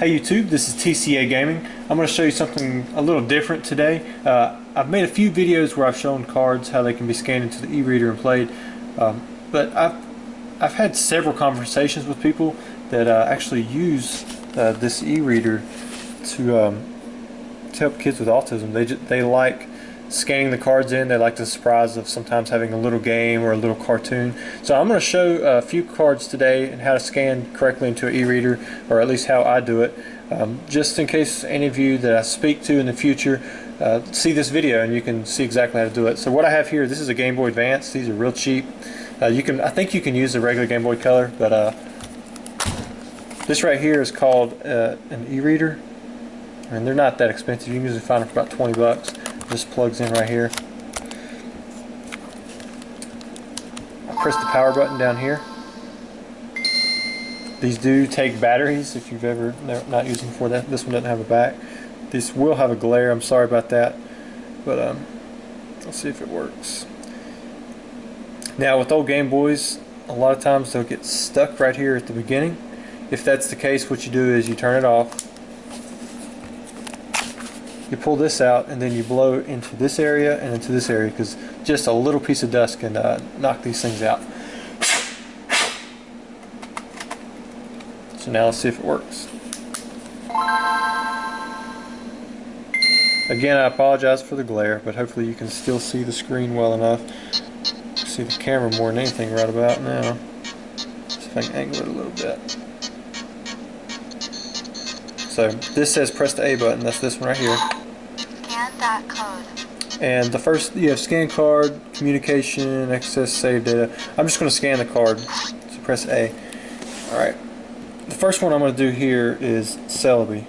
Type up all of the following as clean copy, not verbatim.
Hey YouTube, this is TCA Gaming. I'm going to show you something a little different today. I've made a few videos where I've shown cards, how they can be scanned into the e-reader and played, but I've had several conversations with people that actually use this e-reader to help kids with autism. They like scanning the cards in. They like the surprise of sometimes having a little game or a little cartoon. So I'm going to show a few cards today and how to scan correctly into an e-reader, or at least how I do it, just in case any of you that I speak to in the future see this video and you can see exactly how to do it. So what I have here, this is a Game Boy Advance. These are real cheap. I think you can use the regular Game Boy Color, but this right here is called an e-reader, and they're not that expensive. You can usually find them for about 20 bucks. Just plugs in right here. I press the power button down here. These do take batteries if you've ever not used them before. This one doesn't have a back. This will have a glare. I'm sorry about that, but let's see if it works. Now with old Game Boys, a lot of times they'll get stuck right here at the beginning. If that's the case, what you do is you turn it off. You pull this out and then you blow into this area and into this area, because just a little piece of dust can knock these things out. So now let's see if it works. Again, I apologize for the glare, but hopefully you can still see the screen well enough. See the camera more than anything right about now. See if I can angle it a little bit. So this says press the A button. That's this one right here. Code. And the first, you have scan card, communication, access, save data. I'm just going to scan the card, so press A. Alright, the first one I'm going to do here is Celebi.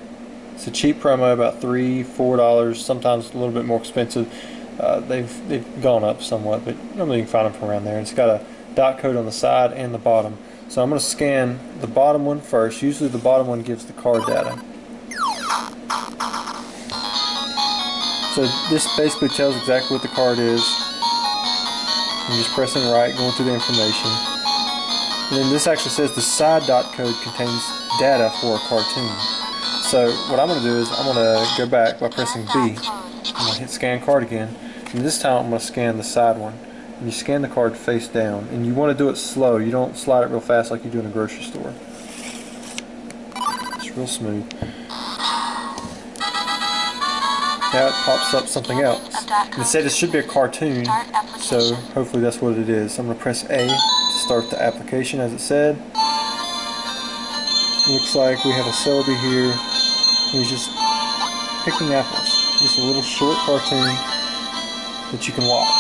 It's a cheap promo, about $3, $4, sometimes a little bit more expensive. They've gone up somewhat, but normally you can find them from around there. It's got a dot code on the side and the bottom. So I'm going to scan the bottom one first. Usually the bottom one gives the card data. So this basically tells exactly what the card is. I'm just pressing right, going through the information. And then this actually says the side dot code contains data for a cartoon. So what I'm going to do is I'm going to go back by pressing B. I'm going to hit scan card again. And this time I'm going to scan the side one. And you scan the card face down. And you want to do it slow. You don't slide it real fast like you do in a grocery store. It's real smooth. Now it pops up something else. It said it should be a cartoon, so hopefully that's what it is. I'm going to press A to start the application as it said. Looks like we have a Celebi here. He's just picking apples. Just a little short cartoon that you can watch.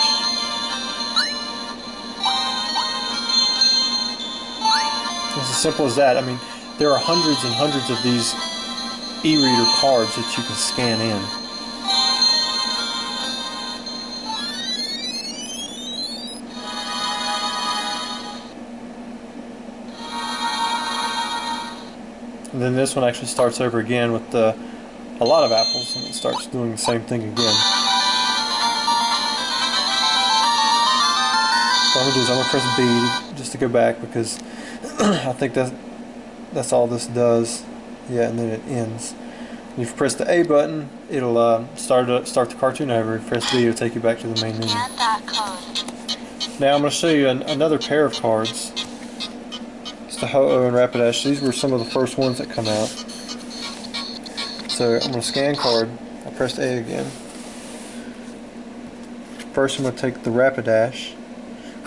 It's as simple as that. I mean, there are hundreds and hundreds of these e-reader cards that you can scan in. And then this one actually starts over again with a lot of apples, and it starts doing the same thing again. So I'm going to do is I'm going to press B just to go back, because I think that's all this does. Yeah, and then it ends. And if you press the A button, it'll start the cartoon over. If you press B, it'll take you back to the main menu. Now I'm going to show you another pair of cards. The Ho-Oh and Rapidash. These were some of the first ones that come out. So I'm going to scan card. I pressed A again. First I'm going to take the Rapidash.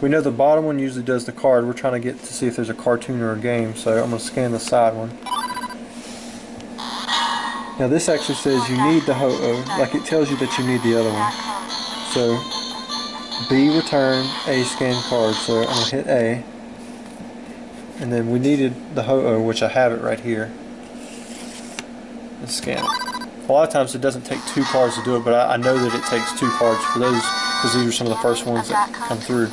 We know the bottom one usually does the card. We're trying to get to see if there's a cartoon or a game, so I'm going to scan the side one. Now this actually says you need the Ho-Oh, like it tells you that you need the other one. So B return, A scan card. So I'm going to hit A. And then we needed the Ho-Oh, which I have it right here, and scan it. A lot of times it doesn't take two cards to do it, but I know that it takes two cards for those, because these are some of the first ones that come through.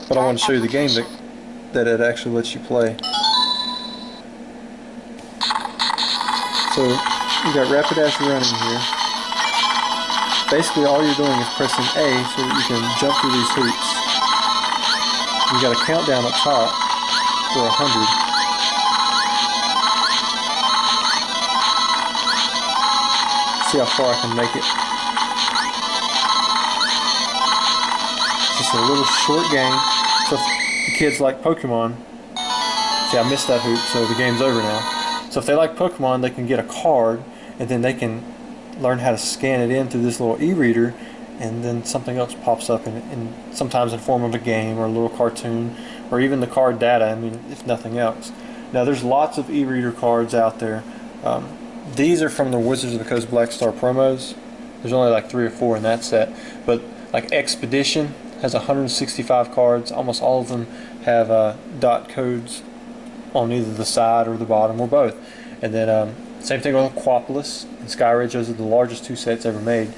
But I want to show you the game that it actually lets you play. So you got Rapidash running here. Basically all you're doing is pressing A so that you can jump through these hoops. You got a countdown up top for 100. See how far I can make it. Just a little short game. So if the kids like Pokemon, see, I missed that hoop, so the game's over now. So if they like Pokemon, they can get a card, and then they can learn how to scan it in through this little e-reader, and then something else pops up, in sometimes in form of a game or a little cartoon, or even the card data, I mean, if nothing else. Now, there's lots of e-reader cards out there. These are from the Wizards of the Coast Black Star promos. There's only like 3 or 4 in that set, but like Expedition has 165 cards. Almost all of them have dot codes on either the side or the bottom or both. And then same thing with Aquapolis and Skyridge. Those are the largest 2 sets ever made.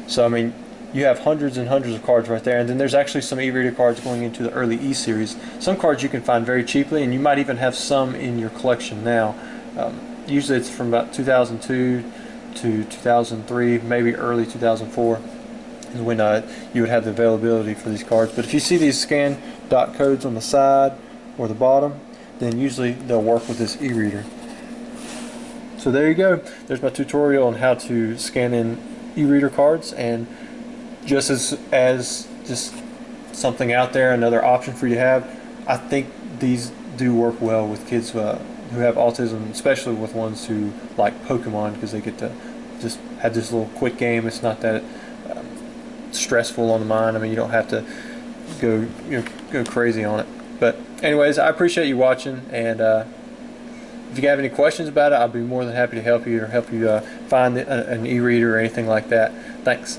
So I mean, you have hundreds and hundreds of cards right there. And then there's actually some e-reader cards going into the early E-series. Some cards you can find very cheaply, and you might even have some in your collection now. Usually it's from about 2002 to 2003, maybe early 2004 is when you would have the availability for these cards. But if you see these scan dot codes on the side or the bottom, then usually they'll work with this e-reader. So there you go. There's my tutorial on how to scan in e-reader cards, and just as just something out there, another option for you to have. I think these do work well with kids who have autism, especially with ones who like Pokemon, because they get to just have this little quick game. It's not that stressful on the mind. I mean, you don't have to go crazy on it. But anyways, I appreciate you watching, and if you have any questions about it, I'll be more than happy to help you, or help you find an e-reader or anything like that. Thanks.